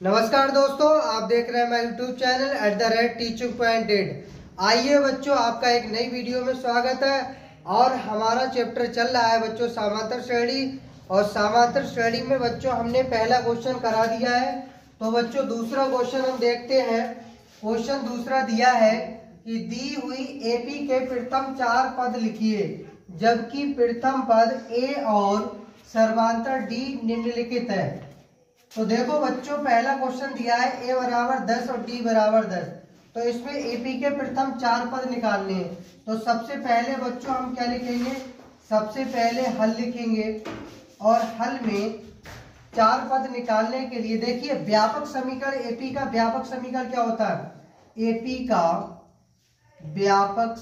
नमस्कार दोस्तों, आप देख रहे हैं मेरा यूट्यूब चैनल @teaching.8। आइए बच्चों, आपका एक नई वीडियो में स्वागत है। और हमारा चैप्टर चल रहा है बच्चों समांतर श्रेणी। और समांतर श्रेणी में बच्चों हमने पहला क्वेश्चन करा दिया है। तो बच्चों दूसरा क्वेश्चन हम देखते हैं। क्वेश्चन दूसरा दिया है कि दी हुई एपी के प्रथम 4 पद लिखिए, जबकि प्रथम पद ए और सर्वांतर डी निम्नलिखित है। तो देखो बच्चों, पहला क्वेश्चन दिया है a बराबर 10 और d बराबर 10। तो इसमें एपी के प्रथम 4 पद निकालने हैं। तो सबसे पहले बच्चों हम क्या लिखेंगे, सबसे पहले हल लिखेंगे। और हल में 4 पद निकालने के लिए देखिए व्यापक समीकरण, एपी का व्यापक समीकरण क्या होता है। एपी का व्यापक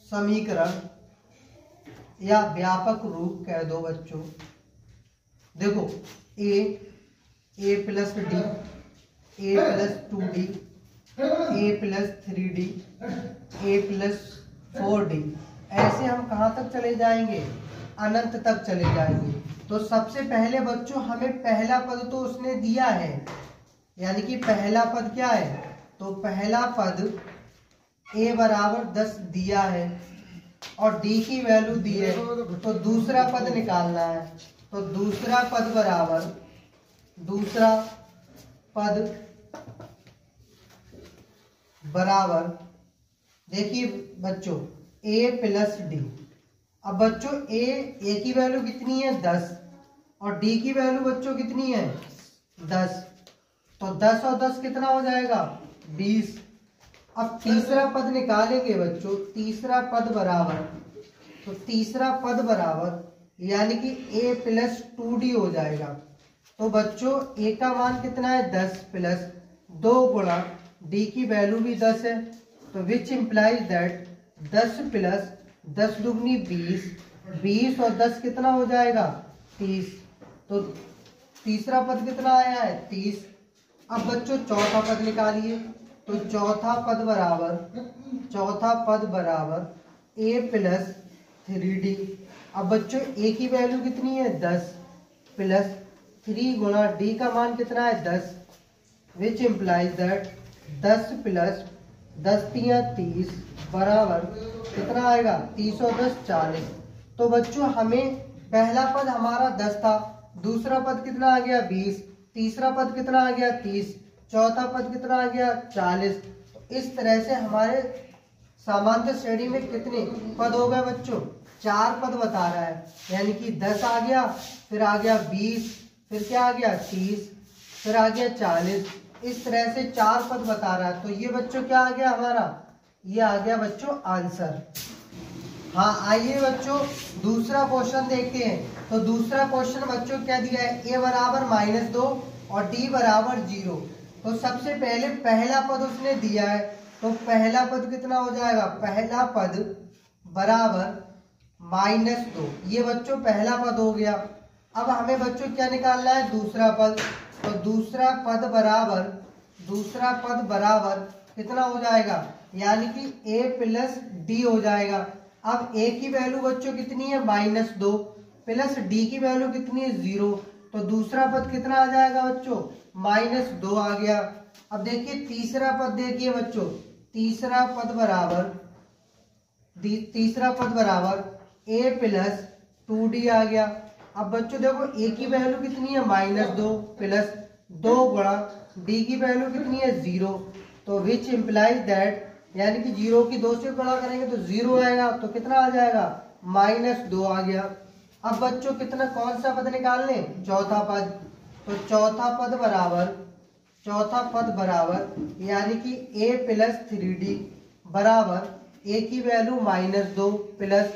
समीकरण या व्यापक रूप कह दो बच्चों। देखो a plus D, a plus 2d, a plus 3d, a plus 4d, ऐसे हम कहाँ तक चले जाएंगे, अनंत तक चले जाएंगे। तो सबसे पहले बच्चों हमें पहला पद तो उसने दिया है, यानी कि पहला पद क्या है, तो पहला पद a बराबर 10 दिया है और d की वैल्यू दी है। तो दूसरा पद निकालना है। तो दूसरा पद बराबर देखिए बच्चों a प्लस डी। अब बच्चों a की वैल्यू कितनी है 10 और d की वैल्यू बच्चों कितनी है 10। तो 10 और 10 कितना हो जाएगा 20। अब तीसरा पद निकालेंगे बच्चों। तीसरा पद बराबर यानी कि a प्लस 2d हो जाएगा। तो बच्चों a का मान कितना है 10 प्लस 2 गुणा d की वैल्यू भी 10 है। तो विच इम्प्लाइज दैट 10 प्लस 10 दुगनी 20, 20 और 10 कितना हो जाएगा 30। तो तीसरा पद कितना आया है 30। अब बच्चों चौथा पद निकालिए। तो चौथा पद बराबर a प्लस 3d। अब बच्चों a की वैल्यू कितनी है 10 प्लस 3 गुणा d का मान कितना है 10, विच इम्प्लाइज दैट 10 प्लस 10 तिया 30 बराबर कितना आएगा 30 और 10 40। तो बच्चों हमें पहला पद हमारा 10 था, दूसरा पद कितना आ गया 20, तीसरा पद कितना आ गया 30, चौथा पद कितना आ गया 40। इस तरह से हमारे समांतर श्रेणी में कितने पद हो गए बच्चों, 4 पद बता रहा है। यानी कि 10 आ गया, फिर आ गया 20, फिर क्या आ गया 30, फिर आ गया 40। इस तरह से 4 पद बता रहा है। तो ये बच्चों क्या आ गया हमारा, ये आ गया बच्चों आंसर। हाँ आइए बच्चों दूसरा क्वेश्चन देखते हैं। तो दूसरा क्वेश्चन बच्चों क्या दिया है, a बराबर -2 और d बराबर 0। तो सबसे पहले पहला पद उसने दिया है। तो पहला पद कितना हो जाएगा, पहला पद बराबर -2। ये बच्चों पहला पद हो गया। अब हमें बच्चों क्या निकालना है, दूसरा पद। तो दूसरा पद बराबर कितना हो जाएगा, यानी कि a प्लस डी हो जाएगा। अब a की वैल्यू बच्चों कितनी है -2 प्लस d की वैल्यू कितनी है 0। तो दूसरा पद कितना आ जाएगा बच्चों -2 आ गया। अब देखिए तीसरा पद देखिए बच्चों, तीसरा पद बराबर a प्लस 2d आ गया। अब बच्चों देखो a की वैल्यू कितनी है -2 प्लस 2 गुणा d की वैल्यू कितनी है 0। तो विच इम्प्लाइज दैट, यानी कि 0 की 2 से गुणा करेंगे तो 0 आएगा। तो कितना आ जाएगा -2 आ गया। अब बच्चों कितना, कौन सा पद निकालने, चौथा पद। तो चौथा पद बराबर यानी कि a प्लस 3d बराबर a की वैल्यू -2 प्लस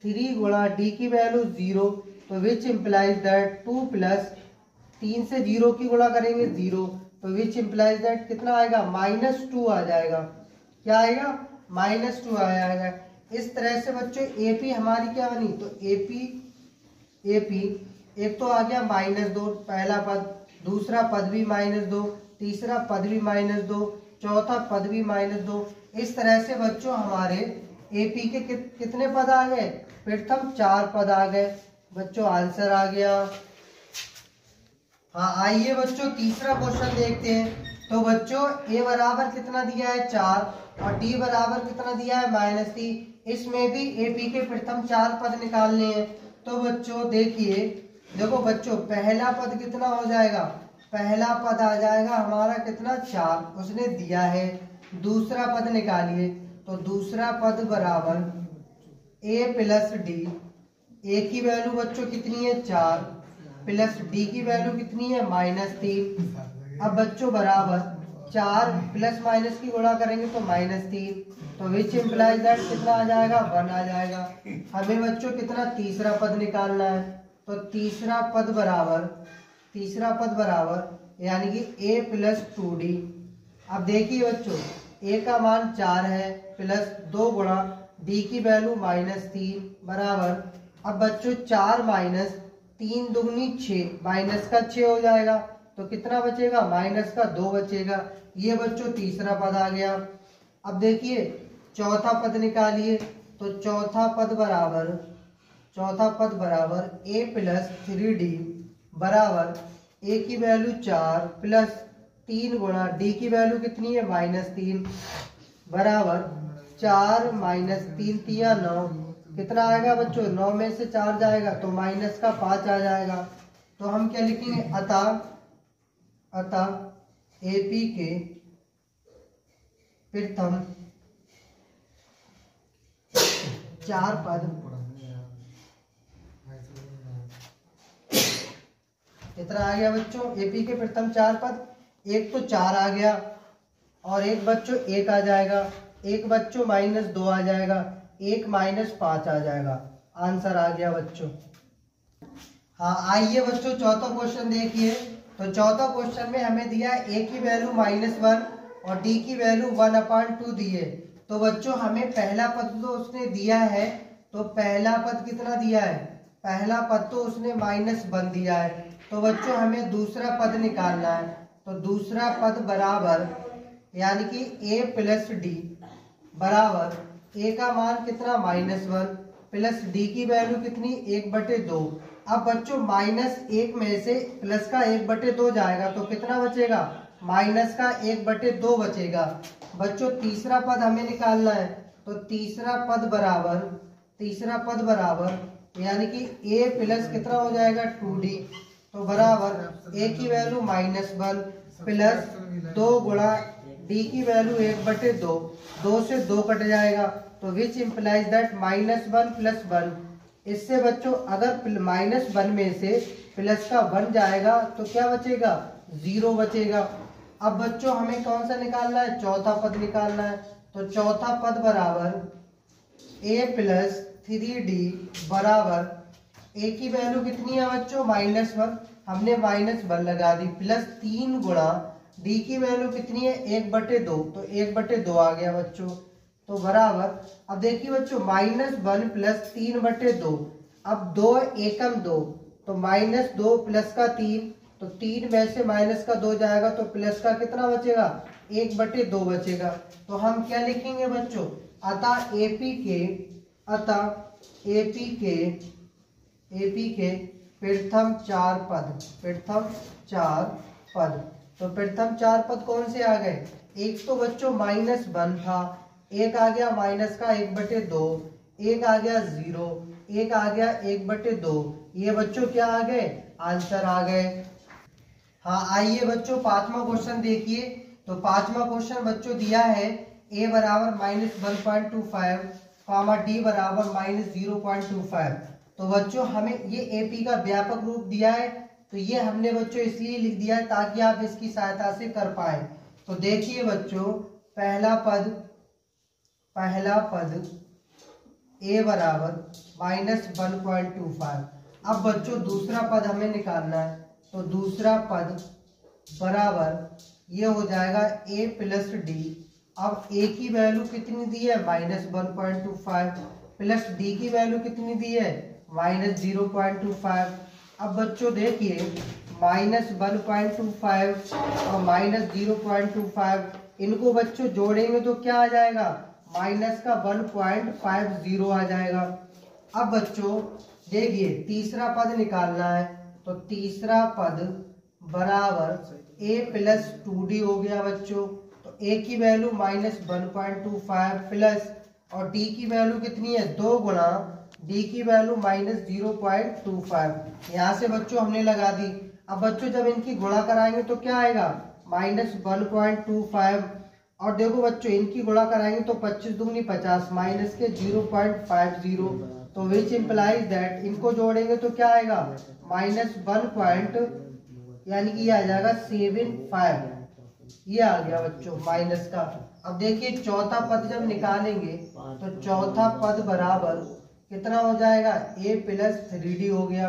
3 गुणा d की वैल्यू 0। तो विच इम्प्लाइज दैट 2 प्लस 3 से 0 की गुणा करेंगे 0। तो विच इम्प्लाइज दैट कितना आएगा -2 आ जाएगा। क्या आएगा -2 आ जाएगा। इस तरह से बच्चों एपी हमारी क्या बनी, तो एपी एक तो आ गया -2 पहला पद, दूसरा पद भी -2, तीसरा पद भी -2, चौथा पद भी -2। इस तरह से बच्चों हमारे एपी के कितने पद आ गए, प्रथम 4 पद आ गए। बच्चों आंसर आ गया। हाँ आइए बच्चों तीसरा क्वेश्चन देखते हैं। तो बच्चों ए बराबर कितना दिया है 4 और डी बराबर कितना दिया है -3। इसमें भी एपी के प्रथम 4 पद निकालने हैं। तो बच्चों देखिए, देखो बच्चों पहला पद कितना हो जाएगा, पहला पद आ जाएगा हमारा कितना 4, उसने दिया है। दूसरा पद निकालिए, तो दूसरा पद बराबर ए प्लस डी। ए की वैल्यू बच्चों कितनी है 4 प्लस डी की वैल्यू कितनी है -3। अब बच्चों बराबर 4 प्लस माइनस की गुणा करेंगे तो -3, तो विच इम्प्लाइज दैट कितना आ जाएगा 1 आ जाएगा। हमें बच्चों कितना तीसरा पद निकालना है। तो तीसरा पद बराबर यानी कि a प्लस 2d। अब देखिए बच्चों a का मान 4 है प्लस 2 गुणा d की वैल्यू -3 बराबर। अब बच्चों 4 माइनस 3 दुगनी 6, माइनस का 6 हो जाएगा, तो कितना बचेगा माइनस का 2 बचेगा। ये बच्चों तीसरा पद आ गया। अब देखिए चौथा पद निकालिए, तो चौथा पद बराबर a प्लस 3d बराबर a की वैल्यू 4 प्लस 3 गुणा d की वैल्यू कितनी है -3 बराबर 4 माइनस 3 3 9, कितना आएगा बच्चों 9 में से 4 जाएगा तो माइनस का 5 आ जाएगा। तो हम क्या लिखेंगे, अतः एपी के प्रथम 4 पद कितना आ गया बच्चों, एपी के प्रथम 4 पद, एक तो 4 आ गया और एक बच्चों 1 आ जाएगा, एक बच्चों -2 आ जाएगा, एक -5 आ जाएगा। आंसर आ गया बच्चों। हाँ आइए बच्चों चौथा क्वेश्चन देखिए। तो चौथा क्वेश्चन में हमें दिया है a की वैल्यू -1 और d की वैल्यू 1/2 दी है। तो बच्चों हमें पहला पद तो उसने दिया है, तो पहला पद कितना दिया है, पहला पद तो उसने -1 दिया है। तो बच्चों हमें दूसरा पद निकालना है। तो दूसरा पद बराबर यानी कि a प्लस डी बराबर a का मान कितना -1 प्लस d की वैल्यू कितनी 1/2। अब बच्चों -1 में से प्लस का 1/2 जाएगा तो कितना बचेगा, माइनस का 1/2 बचेगा। बच्चों तीसरा पद हमें निकालना है। तो तीसरा पद बराबर यानी कि a प्लस कितना हो जाएगा 2d, तो बराबर a की वैल्यू -1 प्लस 2 गुणा d की वैल्यू 1/2, 2 से 2 कट जाएगा, तो विच इम्प्लाइज दैट -1 प्लस 1। इससे बच्चों अगर -1 में से प्लस का 1 जाएगा तो क्या बचेगा, 0 बचेगा। अब बच्चों हमें कौन सा निकालना है, चौथा पद निकालना है। तो चौथा पद बराबर a प्लस 3d बराबर a की वैल्यू कितनी है बच्चों -1, हमने -1 लगा दी, प्लस 3 गुणा d की वैल्यू कितनी है 1/2, तो 1/2 आ गया बच्चों। तो बराबर अब देखिए बच्चों -1 प्लस 3/2, अब 2 एकम 2, तो -2 प्लस का 3, तो 3 में से माइनस का 2 जाएगा तो प्लस का कितना बचेगा 1/2 बचेगा। तो हम क्या लिखेंगे बच्चों, अतः एपी के प्रथम 4 पद। तो प्रथम 4 पद कौन से आ गए, एक तो बच्चों -1 था, एक आ गया माइनस का 1/2, एक आ गया 0, एक आ गया 1/2, ये बच्चों क्या आ गए, आंसर आ गए। हाँ आइए बच्चों पांचवा क्वेश्चन देखिए। तो पांचवा क्वेश्चन बच्चों दिया है a बराबर -1.25 कॉमा d बराबर -0.25। तो बच्चों हमें ये एपी का व्यापक रूप दिया है, तो ये हमने बच्चों इसलिए लिख दिया है ताकि आप इसकी सहायता से कर पाए। तो देखिए बच्चों पहला पद a बराबर -1.25। अब बच्चों दूसरा पद हमें निकालना है। तो दूसरा पद बराबर ये हो जाएगा a प्लस डी। अब a की वैल्यू कितनी दी है -1.25 प्लस d की वैल्यू कितनी दी है -0.25। अब बच्चों देखिए -1.25 और -0.25 इनको बच्चों जोड़ेंगे तो क्या आ जाएगा, माइनस का 1.50 आ जाएगा। अब बच्चों देखिए तीसरा पद निकालना है। तो तीसरा पद बराबर ए प्लस 2d हो गया बच्चों। तो ए की वैल्यू -1.25 प्लस और डी की वैल्यू कितनी है 2 गुना डी की वैल्यू -0.25। यहाँ से बच्चों हमने लगा दी। अब बच्चों जब इनकी गुणा कराएंगे तो क्या आएगा -1.25। और देखो बच्चों इनकी गुणा कराएंगे तो 25 दूनी 50 माइनस के 0.50। तो विच इम्प्लाइज दैट इनको जोड़ेंगे तो क्या आएगा -1 यानी कि ये आ जाएगा 75। ये आ गया बच्चों माइनस का। अब देखिए चौथा पद जब निकालेंगे तो चौथा पद बराबर कितना हो जाएगा a प्लस 3d हो गया।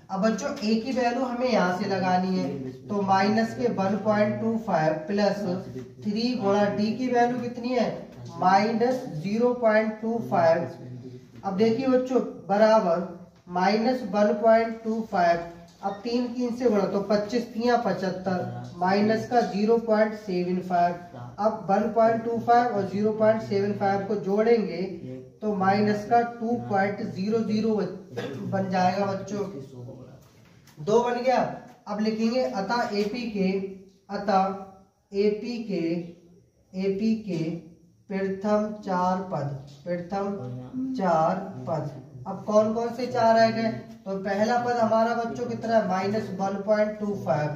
अब बच्चों a की वैल्यू हमें यहाँ से लगानी है तो माइनस के 1.25 प्लस 3 गुणा d की वैल्यू कितनी है -0.25। अब देखिए बच्चों बराबर -1.25। अब 3 की इनसे गुणा तो 25 3 75 माइनस का 0.75। अब 1.25 और 0.75 को जोड़ेंगे तो माइनस का 2.00 बन जाएगा बच्चों। 2 बन गया। अब लिखेंगे अतः एपी के प्रथम 4 पद। अब कौन कौन से 4 रह गए? तो पहला पद हमारा बच्चों कितना है -1.25।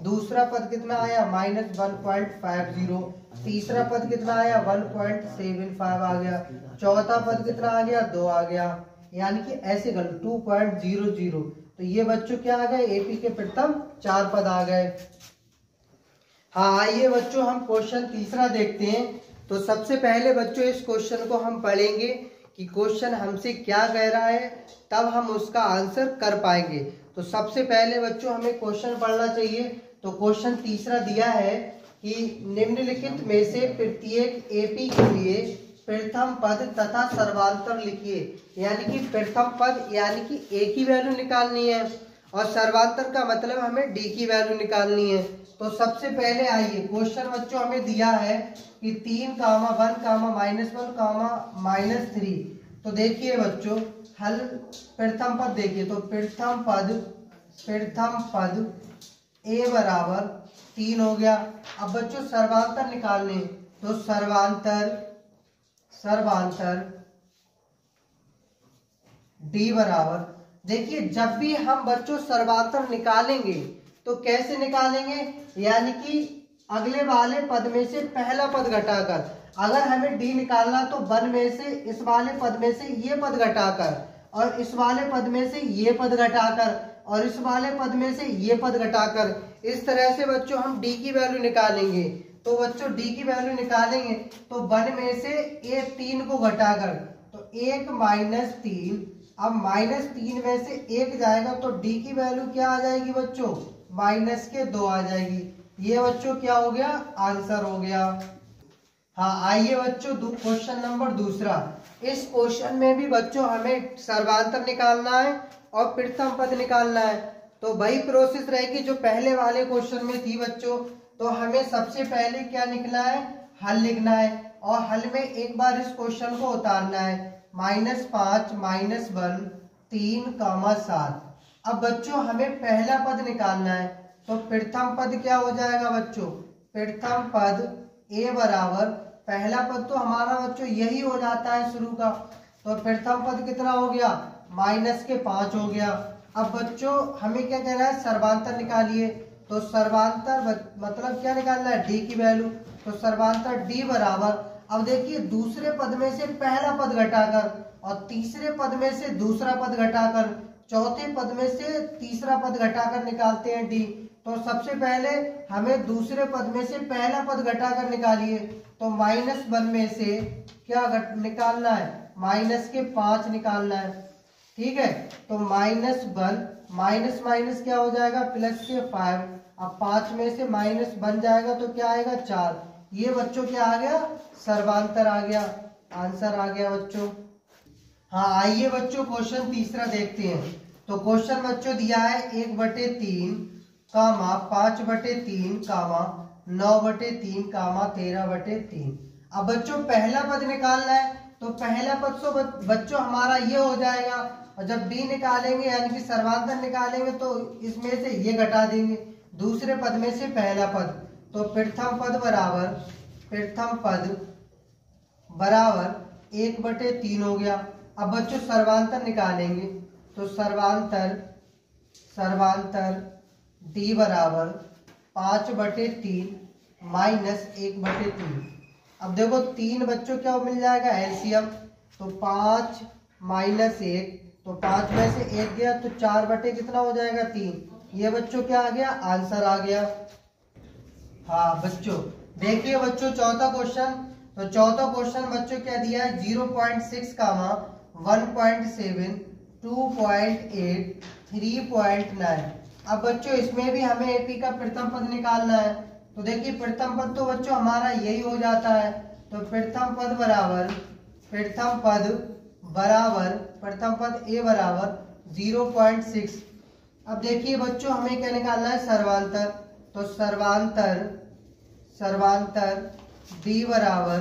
दूसरा पद कितना आया -1.50। तीसरा पद कितना आया 1.75 आ गया। चौथा पद कितना आ गया 2 आ गया। यानी कि ऐसे कर 2.00। तो ये बच्चों क्या आ गए एपी के प्रथम 4 पद आ गए। हाँ आइए बच्चों हम क्वेश्चन तीसरा देखते हैं। तो सबसे पहले बच्चों इस क्वेश्चन को हम पढ़ेंगे कि क्वेश्चन हमसे क्या कह रहा है, तब हम उसका आंसर कर पाएंगे। तो सबसे पहले बच्चों हमें क्वेश्चन पढ़ना चाहिए। तो क्वेश्चन तीसरा दिया है कि निम्नलिखित में से प्रत्येक एपी के लिए प्रथम पद तथा सर्वांतर लिखिए। यानी कि प्रथम पद यानी कि ए की वैल्यू निकालनी है और सर्वांतर का मतलब हमें डी की वैल्यू निकालनी है। तो सबसे पहले आइए क्वेश्चन बच्चों हमें दिया है कि 3, 1, -1, -3। तो देखिए बच्चों हल प्रथम पद देखिए। तो प्रथम पद ए बराबर 3 हो गया। अब बच्चों सर्वांतर निकालने तो सर्वांतर डी बराबर, देखिए जब भी हम बच्चों सर्वांतर निकालेंगे तो कैसे निकालेंगे, यानी कि अगले वाले पद में से पहला पद घटाकर। अगर हमें डी निकालना तो 1 में से इस वाले पद में से ये पद घटाकर और इस वाले पद में से ये पद घटाकर और इस वाले पद में से ये पद घटाकर, इस तरह से बच्चों हम डी की वैल्यू निकालेंगे। तो बच्चों डी की वैल्यू निकालेंगे तो 1 में से ए 3 को घटाकर तो 1 -3। अब -3 में से 1 जाएगा तो डी की वैल्यू क्या आ जाएगी बच्चों -2 आ जाएगी। ये बच्चों क्या हो गया आंसर हो गया। हाँ आइए बच्चों क्वेश्चन नंबर दूसरा। इस क्वेश्चन में भी बच्चों हमें सर्वांतर निकालना है और प्रथम पद निकालना है। तो वही प्रोसेस रहेगी जो पहले वाले क्वेश्चन में थी बच्चों। तो हमें सबसे पहले क्या लिखना है हल लिखना है और हल में एक बार इस क्वेश्चन को उतारना है -5 -1 3, 7। अब बच्चों हमें पहला पद निकालना है। तो प्रथम पद क्या हो जाएगा बच्चों, प्रथम पद ए बराबर पहला पद तो हमारा बच्चों यही हो जाता है शुरू का। तो प्रथम पद कितना हो गया -5 हो गया। अब बच्चों हमें क्या कहना है सर्वांतर निकालिए। तो सर्वांतर मतलब क्या निकालना है डी की वैल्यू। तो सर्वांतर डी बराबर, अब देखिए दूसरे पद में से पहला पद घटाकर और तीसरे पद में से दूसरा पद घटाकर चौथे पद में से तीसरा पद घटाकर निकालते हैं डी। तो सबसे पहले हमें दूसरे पद में से पहला पद घटाकर निकालिए। तो -1 में से क्या निकालना है -5 निकालना है। ठीक है तो -1 माइनस क्या हो जाएगा +5। अब 5 में से -1 जाएगा तो क्या आएगा 4। ये बच्चों क्या आ गया सर्वांतर आ गया, आंसर आ गया बच्चों। हाँ आइए बच्चों क्वेश्चन तीसरा देखते हैं। तो क्वेश्चन बच्चों दिया है 1/3, 5/3, 9/3, 13/3। अब बच्चों पहला पद निकालना है। तो पहला पद तो बच्चों हमारा ये हो जाएगा और जब डी निकालेंगे यानी कि सर्वांतर निकालेंगे तो इसमें से ये घटा देंगे दूसरे पद में से पहला पद, तो प्रथम पद बराबर 1/3 हो गया। अब बच्चों सर्वांतर निकालेंगे, तो सर्वांतर d बराबर 5/3 माइनस 1/3। अब देखो 3 बच्चों क्या मिल जाएगा एलसीएम, तो 5 माइनस 1, तो 5 में से 1 गया तो 4 कितना हो जाएगा 3। ये बच्चों क्या आ गया, आंसर आ गया। हाँ बच्चों देखिए बच्चों चौथा क्वेश्चन, तो चौथा क्वेश्चन बच्चों क्या दिया है 0.6, 1.7, 2.8, 3.9। अब बच्चों इसमें भी हमें एपी का प्रथम पद निकालना है, तो देखिए प्रथम पद तो बच्चों हमारा यही हो जाता है, तो प्रथम पद ए बराबर 0.6। अब देखिए बच्चों हमें क्या निकालना है सर्वांतर, तो सर्वांतर d बराबर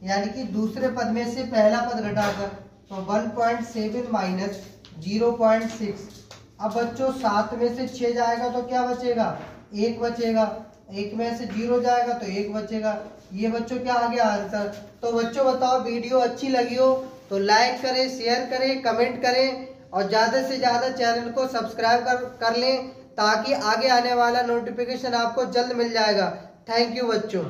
यानी कि दूसरे पद में से पहला पद घटाकर, तो 1.7 माइनस 0.6। अब बच्चों 7 में से 6 जाएगा तो क्या बचेगा, 1 बचेगा। 1 में से 0 जाएगा तो 1 बचेगा। ये बच्चों क्या आ गया आंसर। तो बच्चों बताओ वीडियो अच्छी लगी हो तो लाइक करें, शेयर करें, कमेंट करें और ज़्यादा से ज़्यादा चैनल को सब्सक्राइब कर लें ताकि आगे आने वाला नोटिफिकेशन आपको जल्द मिल जाएगा। थैंक यू बच्चों।